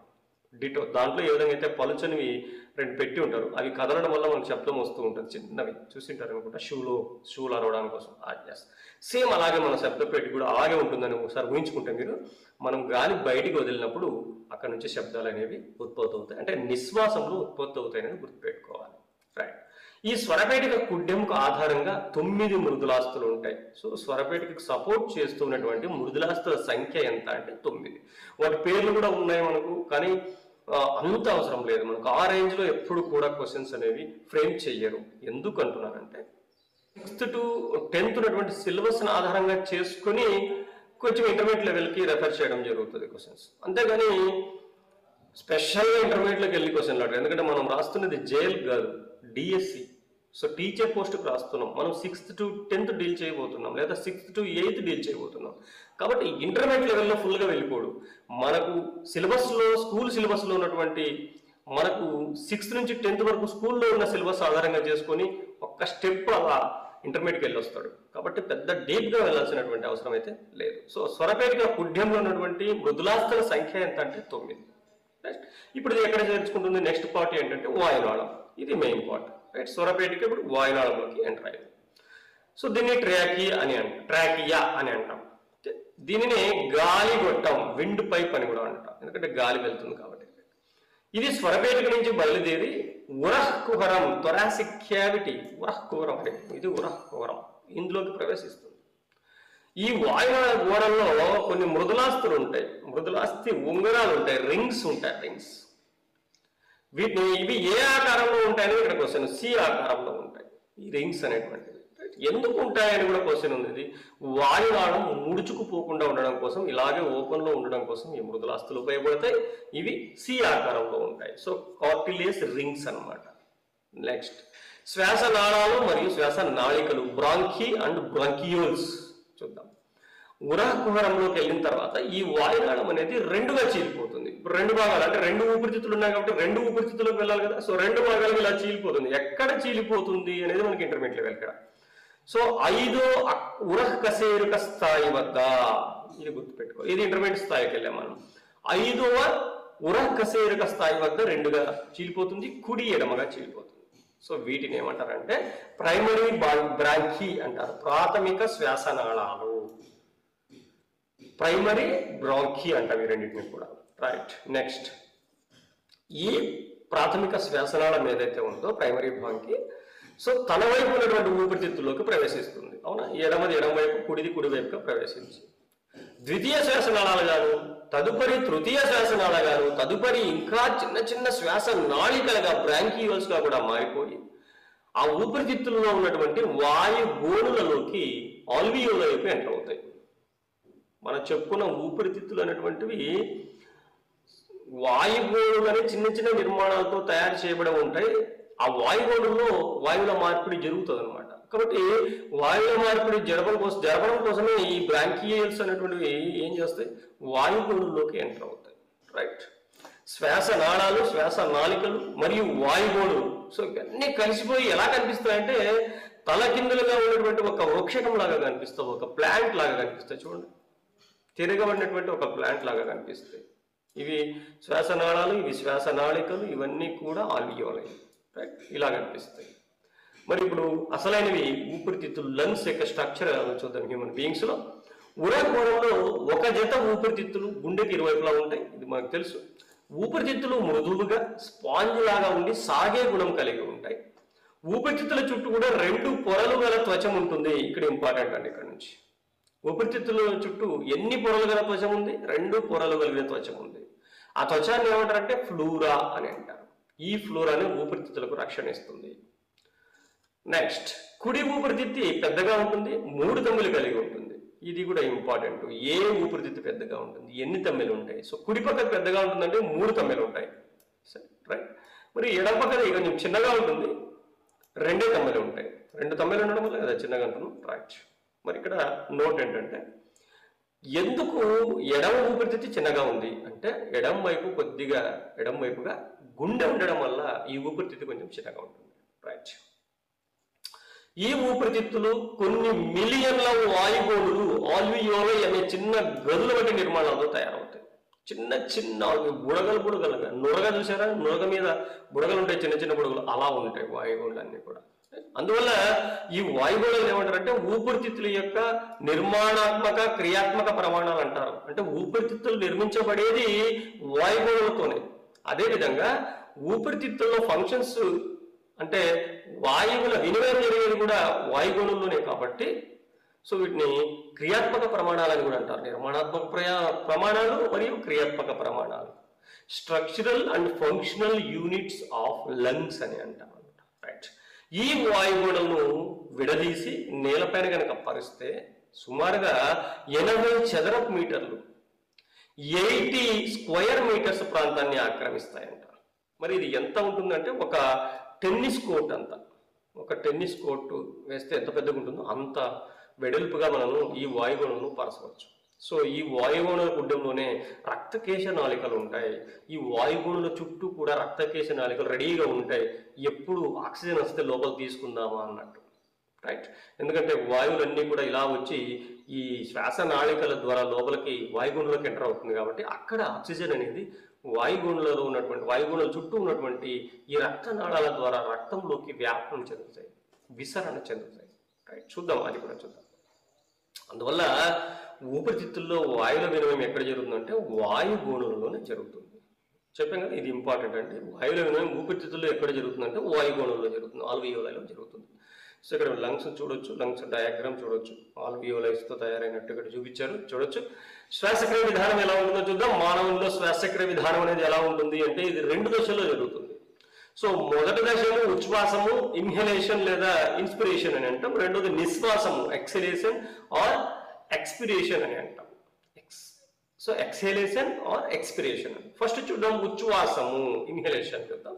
డిటో. దాంట్లో ఏ విధంగా అయితే పలుచనివి రెండు పెట్టి ఉంటారు, అవి కదలడం వల్ల మనకు శబ్దం వస్తూ ఉంటుంది, చిన్నవి చూసింటారు అనుకుంటా, షూలు అరవడానికి కోసం. సేమ్ అలాగే మన శబ్దపేటి కూడా అలాగే ఉంటుందని ఒకసారి ఊహించుకుంటే మీరు, మనం గాలి బయటికి వదిలినప్పుడు అక్కడ నుంచి శబ్దాలు అనేవి ఉత్పత్తి అవుతాయి, అంటే నిశ్వాసంలో ఉత్పత్తి అవుతాయి అనేది గుర్తుపెట్టుకోవాలి, రైట్. ఈ స్వరపేటిక కుడ్యంకు ఆధారంగా 9 మృదులాస్తులు ఉంటాయి. సో స్వరపేటికకు సపోర్ట్ చేస్తున్నటువంటి మృదులాస్తుల సంఖ్య ఎంత అంటే 9. వాటి పేర్లు కూడా ఉన్నాయి మనకు, కానీ అంత అవసరం లేదు మనకు. ఆ రేంజ్ లో ఎప్పుడు కూడా క్వశ్చన్స్ అనేవి ఫ్రేమ్ చెయ్యరు. ఎందుకు అంటున్నానంటే 6th to 10th ఉన్నటువంటి సిలబస్ ఆధారంగా చేసుకుని కొంచెం ఇంటర్మీడియట్ లెవెల్కి రెఫర్ చేయడం జరుగుతుంది క్వశ్చన్స్, అంతేగాని స్పెషల్గా ఇంటర్మీడియట్లోకి వెళ్ళి క్వశ్చన్లు అడగరు. ఎందుకంటే మనం రాస్తున్నది జేఎల్ కాదు, డిఎస్సి. సో టీచర్ పోస్ట్కి రాస్తున్నాం, మనం 6th to 10th డీల్ చేయబోతున్నాం, లేదా 6th to 8th డీల్ చేయబోతున్నాం. కాబట్టి ఇంటర్మీడియట్ లెవెల్లో ఫుల్గా వెళ్ళిపోడు. మనకు సిలబస్లో, స్కూల్ సిలబస్లో ఉన్నటువంటి, మనకు 6th నుంచి 10th వరకు స్కూల్లో ఉన్న సిలబస్ ఆధారంగా చేసుకొని ఒక్క స్టెప్ అలా ఇంటర్మీడియట్కి వెళ్ళి వస్తాడు. కాబట్టి పెద్ద డీప్గా వెళ్ళాల్సినటువంటి అవసరం అయితే లేదు. సో స్వరపేటిక కుడ్యంలో ఉన్నటువంటి మృదులాస్తుల సంఖ్య ఎంత అంటే 9. రైట్. ఇప్పుడు ఇది ఎక్కడ చేర్చుకుంటుంది? నెక్స్ట్ పార్ట్ ఏంటంటే వాయునాళం, ఇది మెయిన్ పార్ట్, రైట్. స్వరపేటిక ఇప్పుడు వాయునాళంలోకి ఎంటర్ అయింది. సో దీన్ని ట్రాకియా అని అంటాం. దీనిని గాలి గొట్టం, విండ్ పైప్ అని కూడా అంటాం, ఎందుకంటే గాలి వెళ్తుంది కాబట్టి. ఇది స్వరపేటిక నుంచి బయలుదేరి ఉరఃకుహరం, థొరాసిక్ క్యావిటీ, ఉరఃకుహరం అంటే ఇది ఉరఃకుహరం, ఇందులోకి ప్రవేశిస్తుంది. ఈ వాయునాళ గోడల్లో కొన్ని మృదులాస్తులు ఉంటాయి, మృదులాస్థి ఉంగరాలు ఉంటాయి, రింగ్స్ ఉంటాయి, రింగ్స్. వీటిని ఇవి ఏ ఆకారంలో ఉంటాయని ఇక్కడ క్వశ్చన్, సి ఆకారంలో ఉంటాయి ఈ రింగ్స్ అనేటువంటివి. ఎందుకు ఉంటాయని కూడా క్వశ్చన్ ఉంది. ఇది వాయునాళం ముడుచుకుపోకుండా ఉండడం కోసం, ఇలాగే ఓపెన్ లో ఉండడం కోసం ఈ మృదులాస్తులు ఉపయోగపడతాయి. ఇవి సి ఆకారంలో ఉంటాయి. సో కార్టిలేజ్ రింగ్స్ అన్నమాట. నెక్స్ట్ శ్వాస నాళాలు మరియు శ్వాస నాళికలు, బ్రాంకీ అండ్ బ్రాంకియోల్స్ చూద్దాం. ఉరహ కుహరంలోకి వెళ్ళిన తర్వాత ఈ వాయునాళం అనేది రెండుగా చీలిపోతుంది. ఇప్పుడు రెండు భాగాలు అంటే రెండు ఊపిరితిత్తులు ఉన్నాయి కాబట్టి రెండు ఊపిరితిత్తులకు వెళ్ళాలి కదా. సో రెండు భాగాలు ఇలా చీలిపోతుంది. ఎక్కడ చీలిపోతుంది అనేది మనకి ఇంటర్మీడియట్ లెవెల్ ఇక్కడ. సో 5వ ఉరహ కశేరుక స్థాయి వద్ద, ఇది గుర్తుపెట్టుకో, ఇది ఇంటర్మీడియట్ స్థాయికి వెళ్ళాం మనం. 5వ ఉరహ కశేరుక స్థాయి వద్ద రెండుగా చీలిపోతుంది, కుడి ఎడమగా చీలిపోతుంది. సో వీటిని ఏమంటారంటే ప్రైమరీ బ్రాంకీ అంటారు, ప్రాథమిక శ్వాసనాళాలు. ప్రైమరీ బ్రాంకీ అంటారు ఈ రెండింటిని కూడా. రైట్. నెక్స్ట్, ఈ ప్రాథమిక శ్వాసనాళం ఏదైతే ఉందో ప్రైమరీ బ్రాంకీ, సో తన వైపు ఉన్నటువంటి ఊపిరితిత్తుల్లోకి ప్రవేశిస్తుంది. అవునా, ఎడమది ఎడమ వైపు, కుడిది కుడి వైపుగా ప్రవేశించి ద్వితీయ శ్వాసనాళాలు గాను, తదుపరి తృతీయ శ్వాసనాళాలు గాను, తదుపరి ఇంకా చిన్న చిన్న శ్వాస నాళికలుగా బ్రాంకియోల్స్ గా కూడా మారిపోయి ఆ ఊపిరితిత్తుల్లో ఉన్నటువంటి వాయు గోణులలోకి ఆల్వియోల వైపు ఎంటర్ అవుతాయి. మనం చెప్పుకున్న ఊపిరితిత్తులు అనేటువంటివి వాయుగోళులని చిన్న చిన్న నిర్మాణాలతో తయారు చేయబడి ఉంటాయి. ఆ వాయుగోళుల్లో వాయువుల మార్పిడి జరుగుతుంది అనమాట. కాబట్టి వాయువుల మార్పిడి జరపడం కోసమే ఈ బ్రాంకియల్స్ అనేటువంటివి ఏం చేస్తాయి, వాయుగోళుల్లోకి ఎంటర్ అవుతాయి. రైట్. శ్వాస నాళాలు, శ్వాస నాళికలు మరియు వాయుగోళులు, సో ఇవన్నీ కలిసిపోయి ఎలా కనిపిస్తాయంటే తలకిందులుగా ఉన్నటువంటి ఒక వృక్షకం లాగా కనిపిస్తాయి, ఒక ప్లాంట్ లాగా కనిపిస్తాయి. చూడండి, తిరగబడినటువంటి ఒక ప్లాంట్ లాగా కనిపిస్తాయి. ఇవి శ్వాసనాళాలు, ఇవి శ్వాస నాళికలు, ఇవన్నీ కూడా ఆల్వియోలై. రైట్, ఇలా కనిపిస్తాయి. మరి ఇప్పుడు అసలైనవి ఊపిరితిత్తులు, లంగ్స్ యొక్క స్ట్రక్చర్ చూద్దాం. హ్యూమన్ బీయింగ్స్ లో ఉరహ కుహరంలో ఒక జత ఊపిరితిత్తులు గుండెకి ఇరువైపులా ఉంటాయి, ఇది మనకు తెలుసు. ఊపిరితిత్తులు మృదువుగా స్పాంజ్ లాగా ఉండి సాగే గుణం కలిగి ఉంటాయి. ఊపిరితిత్తుల చుట్టూ కూడా 2 పొరలు గల త్వచం ఉంటుంది. ఇక్కడ ఇంపార్టెంట్ అండి. ఇక్కడ నుంచి ఊపిరితిత్తుల చుట్టూ ఎన్ని పొరలు గల త్వచం ఉంది? 2 పొరలు కలిగిన త్వచం ఉంది. ఆ త్వచాన్ని ఏమంటారంటే ఫ్లూరా అని అంటారు. ఈ ఫ్లూరాని ఊపిరితిత్తులకు రక్షణ ఇస్తుంది. నెక్స్ట్, కుడి ఊపిరితిత్తి పెద్దగా ఉంటుంది, 3 తమ్మెలు కలిగి ఉంటుంది. ఇది కూడా ఇంపార్టెంట్. ఏ ఊపిరితిత్తి పెద్దగా ఉంటుంది, ఎన్ని తమ్మెలు ఉంటాయి? సో కుడి పక్కన పెద్దగా ఉంటుందంటే 3 తమ్మెలు ఉంటాయి. రైట్. మరి ఎడమ పక్కన కొంచెం చిన్నగా ఉంటుంది, 2 తమ్మెలు ఉంటాయి. 2 తమ్మెలు ఉండడం వల్ల కదా చిన్నగా అంటున్నాం. రైట్. మరి ఇక్కడ నోట్ ఏంటంటే, ఎందుకు ఎడమ ఊపిరితిత్తి చిన్నగా ఉంది అంటే ఎడమ వైపుగా గుండె ఉండడం వల్ల ఈ ఊపిరితిత్తి కొంచెం చిన్నగా ఉంటుంది. రైట్. ఈ ఊపిరితిత్తులు కొన్ని మిలియన్ల వాయుగోళులు, ఆల్వియోలై అనే చిన్న గదుల వంటి నిర్మాణాలతో తయారవుతాయి. చిన్న చిన్న బుడగలుగా, నురగ చూసారా, నురగ మీద బుడగలు ఉంటాయి, చిన్న చిన్న బుడగలు, అలా ఉంటాయి వాయుగోళులు అన్ని కూడా. అందువల్ల ఈ వాయుగోళాలు ఏమంటారంటే ఊపిరితిత్తుల యొక్క నిర్మాణాత్మక క్రియాత్మక ప్రమాణాలు అంటారు. అంటే ఊపిరితిత్తులు నిర్మించబడేది వాయుగోళాలతోనే. అదేవిధంగా ఊపిరితిత్తుల్లో ఫంక్షన్స్ అంటే వాయువుల వినిమయం జరిగేది కూడా వాయుగోళంలోనే కాబట్టి సో వీటిని క్రియాత్మక ప్రమాణాలని కూడా అంటారు. నిర్మాణాత్మక ప్రమాణాలు మరియు క్రియాత్మక ప్రమాణాలు, structural and functional units of lungs అని అంటారు. రైట్. ఈ వాయుగోళను విడదీసి నేలపైన కనుక పరిస్తే సుమారుగా 80 చదరపు మీటర్లు, 80 స్క్వేర్ మీటర్స్ ప్రాంతాన్ని ఆక్రమిస్తాయంట. మరి ఇది ఎంత ఉంటుందంటే ఒక టెన్నిస్ కోర్ట్ అంత, ఒక టెన్నిస్ కోర్టు వేస్తే ఎంత పెద్దగా ఉంటుందో అంత వెడల్పుగా మనము ఈ వాయుగోళను పరచవచ్చు. సో ఈ వాయుగోళ గుడ్డంలోనే రక్తకేశ నాళికలు ఉంటాయి. ఈ వాయుగోళుల చుట్టూ కూడా రక్తకేశ నాళికలు రెడీగా ఉంటాయి, ఎప్పుడు ఆక్సిజన్ వస్తే లోపల తీసుకుందామా అన్నట్టు. రైట్. ఎందుకంటే వాయువులన్నీ కూడా ఇలా వచ్చి ఈ శ్వాస నాళికల ద్వారా లోపలికి వాయుగోళంలోకి ఎంటర్ అవుతుంది కాబట్టి అక్కడ ఆక్సిజన్ అనేది వాయుగోళంలో ఉన్నటువంటి వాయుగోళం చుట్టూ ఉన్నటువంటి ఈ రక్తనాళాల ద్వారా రక్తంలోకి వ్యాపనం చెందుతాయి, విసరణ చెందుతాయి. రైట్. చూద్దాం, అది కూడా చూద్దాం. అందువల్ల ఊపిరితిత్తుల్లో వాయువుల వినిమయం ఎక్కడ జరుగుతుందంటే వాయుగోళంలోనే జరుగుతుంది. చెప్పాం కదా, ఇది ఇంపార్టెంట్ అండి. వాయువుల వినిమయం ఊపిరితిత్తుల్లో ఎక్కడ జరుగుతుందంటే వాయుగోళంలో జరుగుతుంది, ఆల్వియోలైలో జరుగుతుంది. సో ఇక్కడ లంగ్స్ చూడొచ్చు, లంగ్స్ డయాగ్రామ్ చూడొచ్చు, ఆల్వియోలైస్తో తయారైనట్టు ఇక్కడ చూపించారు, చూడొచ్చు. శ్వాసక్రియ విధానం ఎలా ఉంటుందో చూద్దాం. మానవుల్లో శ్వాసక్రియ విధానం అనేది ఎలా ఉంటుంది అంటే ఇది 2 దశల్లో జరుగుతుంది. సో మొదటి దశలో ఉచ్ఛ్వాసము, ఇన్హలేషన్ లేదా ఇన్స్పిరేషన్ అని అంటాం. రెండోది నిశ్వాసము, ఎక్సలేషన్ ఆర్ ఎక్స్పిరేషన్ అని అంటాం. So exhalation or expiration. First చూద్దాం ఉచ్ఛ్వాసము, ఇన్హలేషన్ చూద్దాం.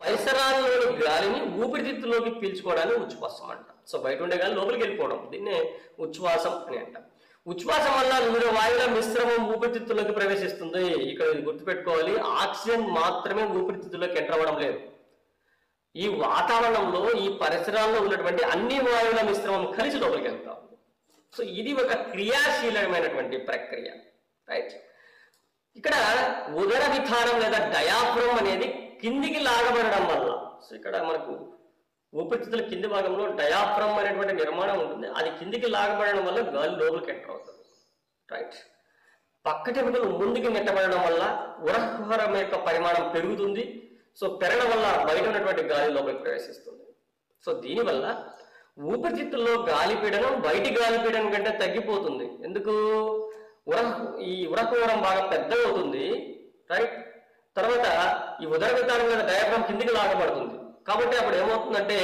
పరిసరాల్లోని గాలిని ఊపిరితిత్తులోకి పీల్చుకోవడాన్ని ఉచ్ఛ్వాసం అంటాం. సో బయట ఉండే గాలి లోపలికి వెళ్ళిపోవడం, దీన్నే ఉచ్ఛ్వాసం అని అంటాం. ఉచ్ఛ్వాసం వల్ల వివిధ వాయువుల మిశ్రమం ఊపిరితిత్తులోకి ప్రవేశిస్తుంది. ఇక్కడ ఇది గుర్తుపెట్టుకోవాలి, ఆక్సిజన్ మాత్రమే ఊపిరితిత్తులోకి ఎంటర్ అవ్వడం లేదు. ఈ వాతావరణంలో ఈ పరిసరాల్లో ఉన్నటువంటి అన్ని వాయువుల మిశ్రమం కలిసి లోపలికి వెళ్తాం. సో ఇది ఒక క్రియాశీలమైనటువంటి ప్రక్రియ, రైట్. ఇక్కడ ఉదర విధానం లేదా డయాఫ్రమ్ అనేది కిందికి లాగబడడం వల్ల, సో ఇక్కడ మనకు ఊపిరితిత్తుల కింది భాగంలో డయాఫ్రమ్ అనేటువంటి నిర్మాణం ఉంటుంది, అది కిందికి లాగబడడం వల్ల గాలి లోపలికి ఎంటర్ అవుతుంది, రైట్. పక్కటెముకలు ముందుకు నెట్టబడడం వల్ల ఉరకుహరం యొక్క పరిమాణం పెరుగుతుంది. సో పెరగడం వల్ల బయట ఉన్నటువంటి గాలి లోపలికి ప్రవేశిస్తుంది. సో దీనివల్ల ఊపిరితిత్తుల్లో గాలి పీడనం బయటి గాలి పీడనం కంటే తగ్గిపోతుంది. ఎందుకు? ఈ ఉరకుహరం బాగా పెద్దగా అవుతుంది, రైట్. తర్వాత ఈ ఉదర విధానం మీద డయాఫ్రమ్ కిందికి లాగబడుతుంది. కాబట్టి అప్పుడు ఏమవుతుందంటే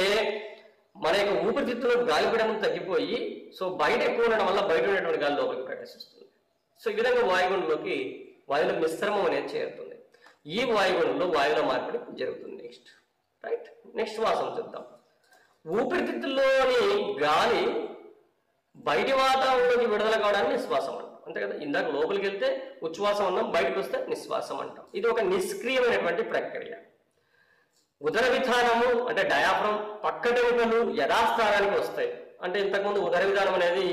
మన యొక్క ఊపిరితిత్తులో గాలి పీడనం తగ్గిపోయి, సో బయట ఎక్కువ ఉండడం వల్ల బయట ఉన్నటువంటి గాలి లోపలికి ప్రవేశిస్తుంది. సో ఈ విధంగా వాయుగుండంలోకి వాయువుల మిశ్రమం అనేది చేరుతుంది. ఈ వాయుగుండంలో వాయువుల మార్పిడి జరుగుతుంది. రైట్. నెక్స్ట్ శ్వాసం చూద్దాం. ఊపిరితిత్తుల్లోని గాలి బయటి వాతావరణంలోకి విడుదల కావడాన్ని నిశ్వాసం అంటాం, అంతే కదా. ఇందాక లోపలికి వెళ్తే ఉచ్ఛ్వాసం అన్నాం, బయటకు వస్తే నిశ్వాసం అంటాం. ఇది ఒక నిష్క్రియమైనటువంటి ప్రక్రియ. ఉదర విధానము అంటే డయాఫ్రమ్, పక్కటెముకలు యథాస్థానానికి వస్తాయి. అంటే ఇంతకుముందు ఉదర విధానం అనేది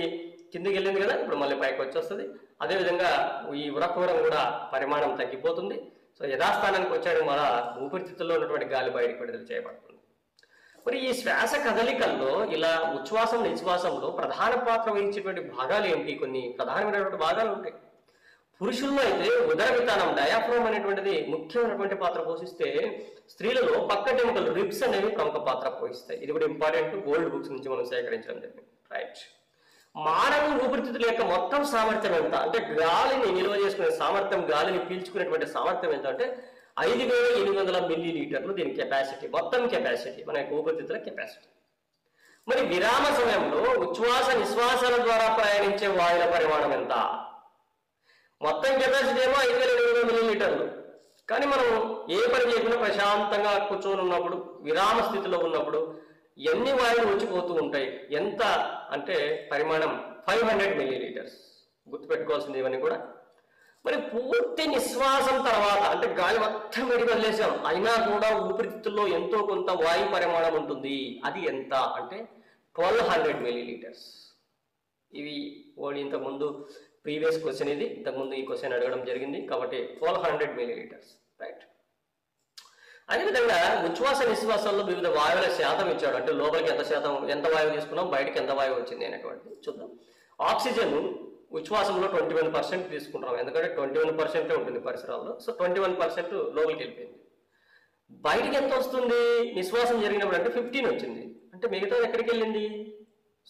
కిందికి వెళ్ళింది కదా, ఇప్పుడు మళ్ళీ పైకి వచ్చేస్తుంది. అదేవిధంగా ఈ ఉరకుహరం కూడా పరిమాణం తగ్గిపోతుంది. సో యథాస్థానానికి వచ్చేయడం వల్ల ఊపిరితిత్తుల్లో ఉన్నటువంటి గాలి బయటకు విడుదల చేయబడుతుంది. మరి ఈ శ్వాస కదలికల్లో ఇలా ఉచ్ఛ్వాసం నిశ్వాసంలో ప్రధాన పాత్ర వహించేటువంటి భాగాలు ఏంటి? కొన్ని ప్రధానమైనటువంటి భాగాలు ఉంటాయి. పురుషుల్లో అయితే ఉదర విధానం డయాఫ్రమ్ అనేటువంటిది ముఖ్యమైనటువంటి పాత్ర పోషిస్తే, స్త్రీలలో పక్కటెముకలు రిబ్స్ అనేవి ప్రముఖ పాత్ర పోషిస్తాయి. ఇది కూడా ఇంపార్టెంట్, గోల్డ్ బుక్స్ నుంచి మనం సేకరించడం జరిగింది, రైట్. మానవ ఊపిరితిత్తుల యొక్క మొత్తం సామర్థ్యం ఎంత అంటే, గాలిని నిల్వ చేసుకునే సామర్థ్యం, గాలిని పీల్చుకునేటువంటి సామర్థ్యం ఎంత అంటే 5800 మిల్లీలీటర్లు దీని కెపాసిటీ, మొత్తం కెపాసిటీ, మన యొక్క ఊపిరితిత్తుల కెపాసిటీ. మరి విరామ సమయంలో ఉచ్ఛ్వాస నిశ్వాసాల ద్వారా ప్రయాణించే వాయువుల పరిమాణం ఎంత? మొత్తం కెపాసిటీ ఏమో 5800 మిల్లీలీటర్లు. కానీ మనం ఏ పని చేయకుండా ప్రశాంతంగా కూర్చొని ఉన్నప్పుడు, విరామ స్థితిలో ఉన్నప్పుడు ఎన్ని వాయువులు వచ్చిపోతూ ఉంటాయి? ఎంత అంటే పరిమాణం 500 మిల్లీలీటర్స్. గుర్తుపెట్టుకోవాల్సింది ఇవన్నీ కూడా. మరి పూర్తి నిశ్వాసం తర్వాత అంటే గాలి మొత్తం బయటకు వదిలేసాం, అయినా కూడా ఊపిరితిత్తుల్లో ఎంతో కొంత వాయు పరిమాణం ఉంటుంది. అది ఎంత అంటే 1200 మిల్లీలీటర్స్. ఇవి ఓడి ఇంతకుముందు ప్రీవియస్ క్వశ్చన్, ఇది ఇంతకుముందు ఈ క్వశ్చన్ అడగడం జరిగింది కాబట్టి 1200 మిల్లీలీటర్స్, రైట్. అదేవిధంగా ఉచ్ఛ్వాస నిశ్వాసాల్లో వివిధ వాయువుల శాతం ఇచ్చాడు. అంటే లోపలికి ఎంత శాతం, ఎంత వాయువు తీసుకున్నాం, బయటకి ఎంత వాయువు వచ్చింది అనేటువంటిది చూద్దాం. ఆక్సిజన్ ఉచ్ఛ్వాసంలో 21% తీసుకుంటాం, ఎందుకంటే 21% ఉంటుంది పరిసరాల్లో. సో 21% లోపలికి వెళ్ళిపోయింది. బయటికి ఎంత వస్తుంది నిశ్వాసం జరిగినప్పుడు అంటే 15 వచ్చింది. అంటే మిగతా ఎక్కడికి వెళ్ళింది?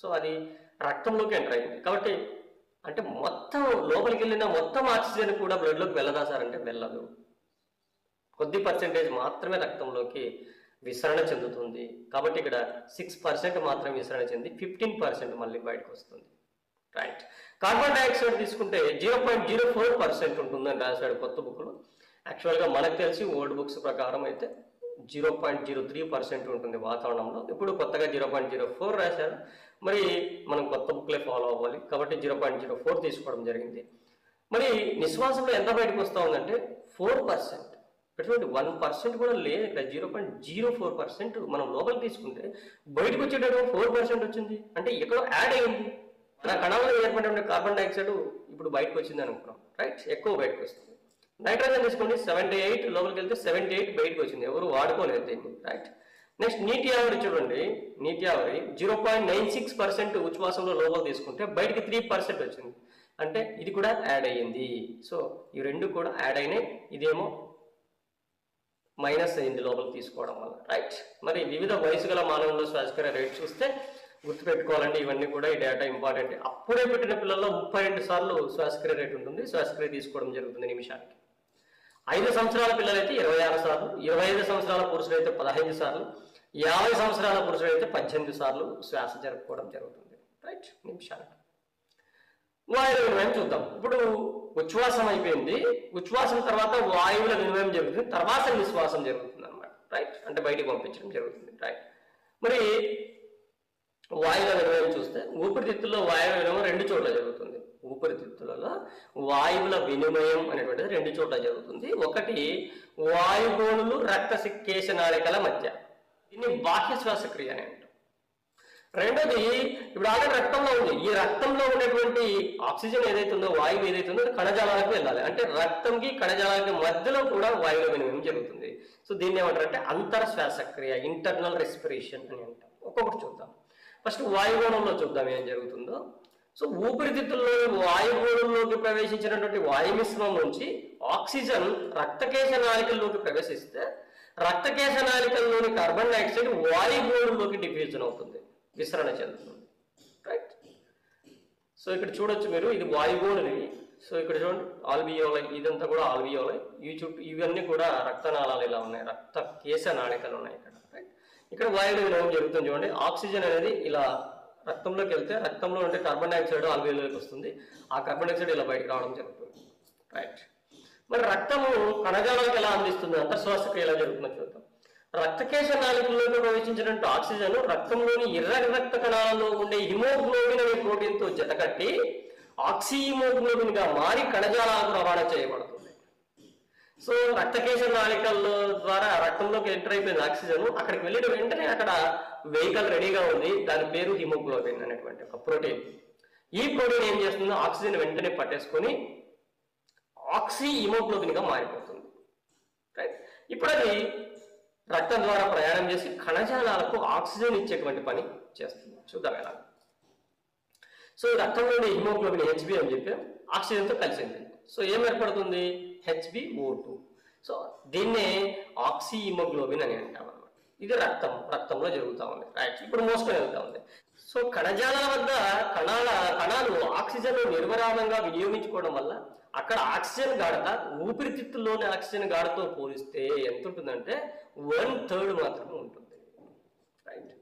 సో అది రక్తంలోకి ఎంటర్ అయింది. కాబట్టి అంటే మొత్తం లోపలికి వెళ్ళిన మొత్తం ఆక్సిజన్ కూడా బ్లడ్లోకి వెళ్ళదా సార్ అంటే వెళ్ళదు. కొద్ది పర్సెంటేజ్ మాత్రమే రక్తంలోకి విసరణ చెందుతుంది. కాబట్టి ఇక్కడ 6% మాత్రమే విసరణ చెంది 15% మళ్ళీ బయటకు వస్తుంది, రైట్. కార్బన్ డైఆక్సైడ్ తీసుకుంటే 0.04% ఉంటుందని రాశాడు కొత్త బుక్లో. యాక్చువల్గా మనకు తెలిసి ఓల్డ్ బుక్స్ ప్రకారం అయితే 0.03% ఉంటుంది వాతావరణంలో. ఇప్పుడు కొత్తగా 0.04 రాశారు. మరి మనం కొత్త బుక్లే ఫాలో అవ్వాలి కాబట్టి 0.04 తీసుకోవడం జరిగింది. మరి నిశ్వాసంలో ఎంత బయటకు వస్తూ ఉందంటే 4%. ఎటువంటి 1% కూడా లేదు ఇక్కడ. 0.04% మనం లోపలికి తీసుకుంటే బయటకు వచ్చేటప్పుడు 4% వచ్చింది. అంటే ఎక్కడో యాడ్ అయ్యింది. నా కణంలో ఏర్పడిన కార్బన్ డైఆక్సైడ్ ఇప్పుడు బయటకు వచ్చింది అనుకున్నాం, రైట్. ఎక్కువ బయటకు వస్తుంది. నైట్రోజన్ తీసుకోండి 78, లోపలికి వెళ్తే 78 బయటకు వచ్చింది. ఎవరు వాడుకోలేదు దీన్ని, రైట్. నెక్స్ట్ నీటి ఆవిరి చూడండి. నీటి ఆవిరి 0.96% ఉచ్ఛ్వాసంలో లోపల తీసుకుంటే బయటికి 3% వచ్చింది. అంటే ఇది కూడా యాడ్ అయ్యింది. సో ఈ రెండు కూడా యాడ్ అయినాయి. ఇదేమో మైనస్ అయింది లోపలికి తీసుకోవడం వల్ల, రైట్. మరి వివిధ వయసు గల మానవుల్లో శ్వాసక్రియ రేట్ చూస్తే గుర్తుపెట్టుకోవాలండి. ఇవన్నీ కూడా ఈ డేటా ఇంపార్టెంట్. అప్పుడే పుట్టిన పిల్లల్లో 32 సార్లు శ్వాసక్రియ రేట్ ఉంటుంది. శ్వాసక్రియ తీసుకోవడం జరుగుతుంది నిమిషానికి. 5 సంవత్సరాల పిల్లలైతే 26 సార్లు, 25 సంవత్సరాల పురుషులైతే 15 సార్లు, 50 సంవత్సరాల పురుషులైతే 18 సార్లు శ్వాస జరుపుకోవడం జరుగుతుంది, రైట్, నిమిషానికి. వాయువుల వినిమయం చూద్దాం. ఇప్పుడు ఉచ్ఛ్వాసం అయిపోయింది. ఉచ్ఛ్వాసం తర్వాత వాయువుల వినిమయం జరుగుతుంది, తర్వాత నిశ్వాసం జరుగుతుంది అనమాట. రైట్, అంటే బయటికి పంపించడం జరుగుతుంది. రైట్, మరి వాయువుల వినిమయం చూస్తే ఊపిరితిత్తుల్లో వాయువుల వినిమయం 2 చోట్ల జరుగుతుంది. ఊపిరితిత్తులలో వాయువుల వినిమయం అనేటువంటిది 2 చోట్ల జరుగుతుంది. ఒకటి వాయుగోళులు రక్త కేశనాళికల మధ్య, దీన్ని బాహ్య శ్వాసక్రియ అని అంటాం. రెండోది ఇప్పుడు ఆల్రెడీ రక్తంలో ఉంది, ఈ రక్తంలో ఉన్నటువంటి ఆక్సిజన్ ఏదైతే ఉందో, వాయువు ఏదైతే ఉందో కణజాలాలకు వెళ్ళాలి. అంటే రక్తంకి కణజాలాలకి మధ్యలో కూడా వాయువుల వినిమయం జరుగుతుంది. సో దీన్ని ఏమంటారంటే అంతర శ్వాసక్రియ, ఇంటర్నల్ రెస్పిరేషన్ అని అంటాం. ఒక్కొక్కటి చూద్దాం. ఫస్ట్ వాయుగోళంలో చూద్దాం ఏం జరుగుతుందో. సో ఊపిరితిత్తుల్లో వాయుగోళంలోకి ప్రవేశించినటువంటి వాయు మిశ్రమం నుంచి ఆక్సిజన్ రక్తకేశ నాళికల్లోకి ప్రవేశిస్తే రక్తకేశ నాళికల్లోని కార్బన్ డైఆక్సైడ్ వాయుగోళంలోకి డిఫ్యూజన్ అవుతుంది, విసరణ చెందుతుంది. రైట్, సో ఇక్కడ చూడొచ్చు మీరు, ఇది వాయుగోళి. సో ఇక్కడ చూడండి ఆల్వియోలై, ఇదంతా కూడా ఆల్వియోలై. ఈ చుట్టూ ఇవన్నీ కూడా రక్తనాళాలు ఇలా ఉన్నాయి, రక్త కేశ నాళికలు ఉన్నాయి ఇక్కడ. రైట్, ఇక్కడ వాయువుల వినిమయం జరుగుతుంది. చూడండి ఆక్సిజన్ అనేది ఇలా రక్తంలోకి వెళ్తే రక్తంలో ఉంటే కార్బన్ డైఆక్సైడ్ ఆల్వియోలైకి వస్తుంది, ఆ కార్బన్ డైఆక్సైడ్ ఇలా బయటకు రావడం జరుగుతుంది. రైట్, మరి రక్తము కణజాలాలకు ఎలా అందిస్తుంది, అంతర్శ్వాసక్రియ ఎలా జరుగుతుందో చూద్దాం. రక్తకేశ నాళికల్లోకి ప్రవేశించినట్టు ఆక్సిజన్ రక్తంలోని ఎర్ర రక్త కణాలలో ఉండే హిమోగ్లోబిన్ అనే ప్రోటీన్తో జతకట్టి ఆక్సిహిమోగ్లోబిన్ గా మారి కణజాలాలకు రవాణా చేయబడుతుంది. సో రక్తకేశ నాళికల ద్వారా రక్తంలోకి ఎంటర్ అయిపోయింది ఆక్సిజన్, అక్కడికి వెళ్ళిన వెంటనే అక్కడ వెహికల్ రెడీగా ఉంది, దాని పేరు హిమోగ్లోబిన్ అనేటువంటి ఒక ప్రోటీన్. ఈ ప్రోటీన్ ఏం చేస్తుందో ఆక్సిజన్ వెంటనే పట్టేసుకొని ఆక్సిహిమోగ్లోబిన్ గా మారిపోతుంది. రైట్, ఇప్పుడు అది రక్తం ద్వారా ప్రయాణం చేసి కణజాలాలకు ఆక్సిజన్ ఇచ్చేటువంటి పని చేస్తుంది. చూద్దాం ఎలా. సో రక్తంలోని హిమోగ్లోబిన్ హెచ్బి అని చెప్పి ఆక్సిజన్తో కలిసింది. సో ఏం ఏర్పడుతుంది, HbO2. సో దీన్నే ఆక్సిహిమోగ్లోబిన్ అని అంటాం అన్నమాట. ఇది రక్తంలో జరుగుతూ ఉంది. రైట్, ఇప్పుడు మోసుకొని వెళ్తా ఉంది. సో కణజాలాల వద్ద కణాలు ఆక్సిజన్ నిర్వరామంగా వినియోగించుకోవడం వల్ల అక్కడ ఆక్సిజన్ గాఢత ఊపిరితిత్తుల్లోని ఆక్సిజన్ గాఢతో పోలిస్తే ఎంత ఉంటుందంటే 1/3 మాత్రమే ఉంటుంది. రైట్,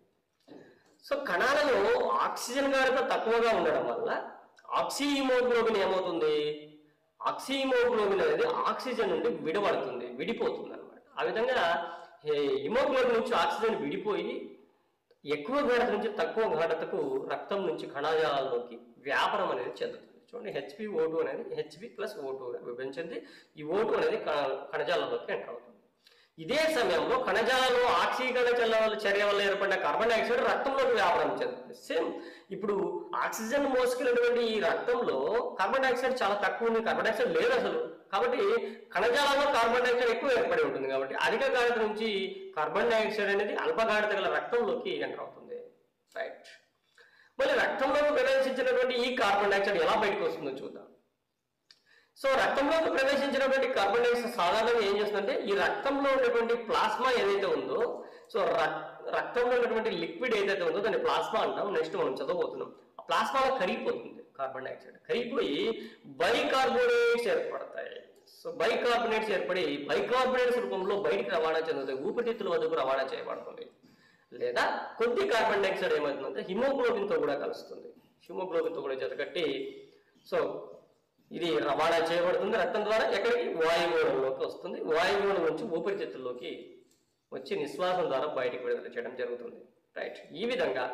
సో కణాలలో ఆక్సిజన్ గాఢత తక్కువగా ఉండడం వల్ల ఆక్సిహిమోగ్లోబిన్ ఏమవుతుంది, ఆక్సిహిమోగ్లోబిన్ అనేది ఆక్సిజన్ నుండి విడిపోతుంది అనమాట. ఆ విధంగా హిమోగ్లోబిన్ నుంచి ఆక్సిజన్ విడిపోయి ఎక్కువ గాఢత నుంచి తక్కువ గాఢతకు రక్తం నుంచి కణజాలాల్లోకి వ్యాపనం అనేది చెందుతుంది. చూడండి HbO2 అనేది Hb+O2గా విభజించింది. ఈ O2 అనేది కణజాలంలోకి ఎంటర్ అవుతుంది. ఇదే సమయంలో కణజాలలో ఆక్సీకరణ చర్య వల్ల ఏర్పడిన కార్బన్ డైఆక్సైడ్ రక్తంలోకి వ్యాపనం చెందుతుంది. సేమ్ ఇప్పుడు ఆక్సిజన్ మోసుకెళ్ళినటువంటి ఈ రక్తంలో కార్బన్ డైఆక్సైడ్ చాలా తక్కువ ఉంది, కార్బన్ డైఆక్సైడ్ లేదు అసలు. కాబట్టి కణజాలంలో కార్బన్ డైఆక్సైడ్ ఎక్కువ ఏర్పడి ఉంటుంది. కాబట్టి అధిక గాఢత నుంచి కార్బన్ డైఆక్సైడ్ అనేది అల్ప గాఢత గల రక్తంలోకి ఎంటర్ అవుతుంది. రైట్, మళ్ళీ రక్తంలోకి ప్రవేశించినటువంటి ఈ కార్బన్ డైఆక్సైడ్ ఎలా బయటకు వస్తుందో చూద్దాం. సో రక్తంలోకి ప్రవేశించినటువంటి కార్బన్ డైఆక్సైడ్ సాధారణంగా ఏం చేస్తుందంటే ఈ రక్తంలో ఉన్నటువంటి ప్లాస్మా ఏదైతే ఉందో, సో రక్తంలో ఉన్నటువంటి లిక్విడ్ ఏదైతే ఉందో దాన్ని ప్లాస్మా అంటాం. నెక్స్ట్ మనం చదవబోతున్నాం. ఆ ప్లాస్మాలో కరిగిపోతుంది కార్బన్ డైఆక్సైడ్, కరిగిపోయి బైకార్బోనేట్స్ ఏర్పడతాయి. సో బైకార్బోనేట్స్ ఏర్పడి బైకార్బోనేట్స్ రూపంలో బయటికి రవాణా చెందుతాయి, ఊపిరితిత్తుల వద్దకు రవాణా చేయబడుతుంది. లేదా కొద్ది కార్బన్ డైఆక్సైడ్ ఏమవుతుందంటే హిమోగ్లోబిన్తో కూడా కలుస్తుంది, హిమోగ్లోబిన్తో కూడా జతకట్టి సో ఇది రవాణా చేయబడుతుంది రక్తం ద్వారా. ఎక్కడికి, వాయుగోళంలోకి వస్తుంది. వాయుగోళం నుంచి ఊపిరితిత్తుల్లోకి వచ్చి నిశ్వాసం ద్వారా బయటికి విడుదల చేయడం జరుగుతుంది. రైట్, ఈ విధంగా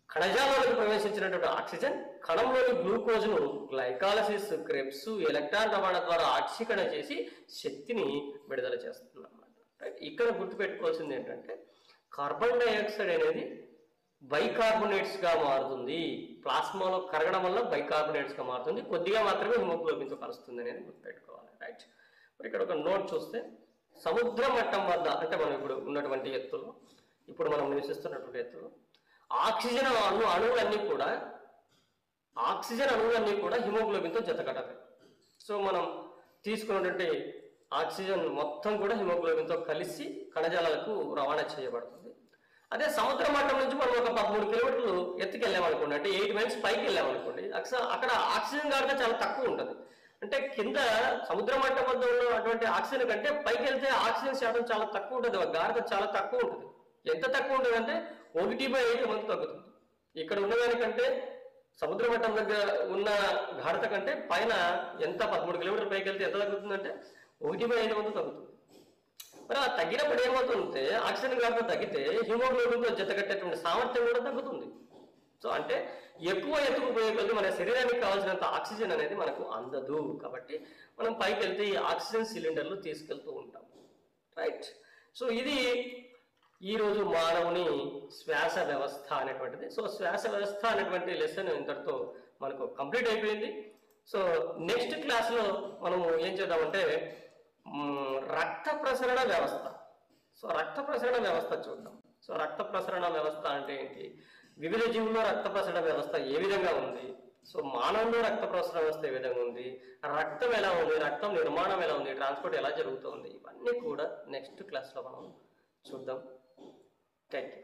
కణజాలాలకు ప్రవేశించినటువంటి ఆక్సిజన్ కణంలోని గ్లూకోజ్ను గ్లైకాలసిస్, క్రెబ్స్, ఎలక్ట్రాన్ రవాణా ద్వారా ఆక్సీకరణ చేసి శక్తిని విడుదల చేస్తుంది అన్నమాట. రైట్, ఇక్కడ గుర్తుపెట్టుకోవాల్సింది ఏంటంటే కార్బన్ డైఆక్సైడ్ అనేది బైకార్బోనేట్స్ గా మారుతుంది, ప్లాస్మాలో కరగడం వల్ల బైకార్బోనేట్స్ గా మారుతుంది, కొద్దిగా మాత్రమే హిమోగ్లోబిన్తో కలుస్తుంది అనేది గుర్తుపెట్టుకోవాలి. రైట్, మరి ఇక్కడ ఒక నోట్ చూస్తే సముద్ర మట్టం వద్ద అంటే మనం ఇప్పుడు ఉన్నటువంటి ఎత్తులో, ఇప్పుడు మనం నివసిస్తున్నటువంటి ఎత్తులో ఆక్సిజన్ అణువులన్నీ కూడా హిమోగ్లోబిన్తో జతకట్టాలి. సో మనం తీసుకున్నటువంటి ఆక్సిజన్ మొత్తం కూడా హిమోగ్లోబిన్తో కలిసి కణజాలాలకు రవాణా చేయబడుతుంది. అదే సముద్ర మట్టం నుంచి మనం ఒక 13 కిలోమీటర్లు ఎత్తుకి వెళ్ళామనుకోండి, అంటే 8 మైల్స్ పైకి వెళ్ళామనుకోండి, అక్కడ ఆక్సిజన్ గాఢత చాలా తక్కువ ఉంటుంది. అంటే కింద సముద్ర మట్టం వద్ద ఉన్నటువంటి ఆక్సిజన్ కంటే పైకి వెళ్తే ఆక్సిజన్ శాతం చాలా తక్కువ ఉంటుంది, గాఢత చాలా తక్కువ ఉంటుంది. ఎంత తక్కువ ఉంటుంది అంటే 1/8 వంతు తగ్గుతుంది. ఇక్కడ ఉన్నదానికంటే సముద్ర మట్టం దగ్గర ఉన్న గాఢత కంటే పైన ఎంత 13 కిలోమీటర్ల పైకి వెళ్తే ఎంత తగ్గుతుందంటే 1/5 వంతు తగ్గుతుంది. మరి ఆ తగ్గినప్పుడు ఏమవుతుందంటే ఆక్సిజన్ శాతం తగ్గితే హిమోగ్లోబిన్తో జతకట్టేటువంటి సామర్థ్యం కూడా తగ్గుతుంది. సో అంటే ఎక్కువ ఎత్తుకు పోయే కొద్దీ మన శరీరానికి కావాల్సినంత ఆక్సిజన్ అనేది మనకు అందదు. కాబట్టి మనం పైకి వెళ్తే ఈ ఆక్సిజన్ సిలిండర్లు తీసుకెళ్తూ ఉంటాం, రైట్. సో ఇది ఈరోజు మానవుని శ్వాస వ్యవస్థ అనేటువంటిది. సో శ్వాస వ్యవస్థ అనేటువంటి లెసన్ ఇంతటితో మనకు కంప్లీట్ అయిపోయింది. సో నెక్స్ట్ క్లాస్లో మనము ఏం చేద్దామంటే రక్త ప్రసరణ వ్యవస్థ. సో రక్త ప్రసరణ వ్యవస్థ చూద్దాం. సో రక్త ప్రసరణ వ్యవస్థ అంటే ఏంటి, వివిధ జీవుల్లో రక్త ప్రసరణ వ్యవస్థ ఏ విధంగా ఉంది, సో మానవుల్లో రక్త ప్రసరణ వ్యవస్థ ఏ విధంగా ఉంది, రక్తం ఎలా ఉంది, రక్తం నిర్మాణం ఎలా ఉంది, ట్రాన్స్పోర్ట్ ఎలా జరుగుతుంది, ఇవన్నీ కూడా నెక్స్ట్ క్లాస్లో మనం చూద్దాం. Thank you.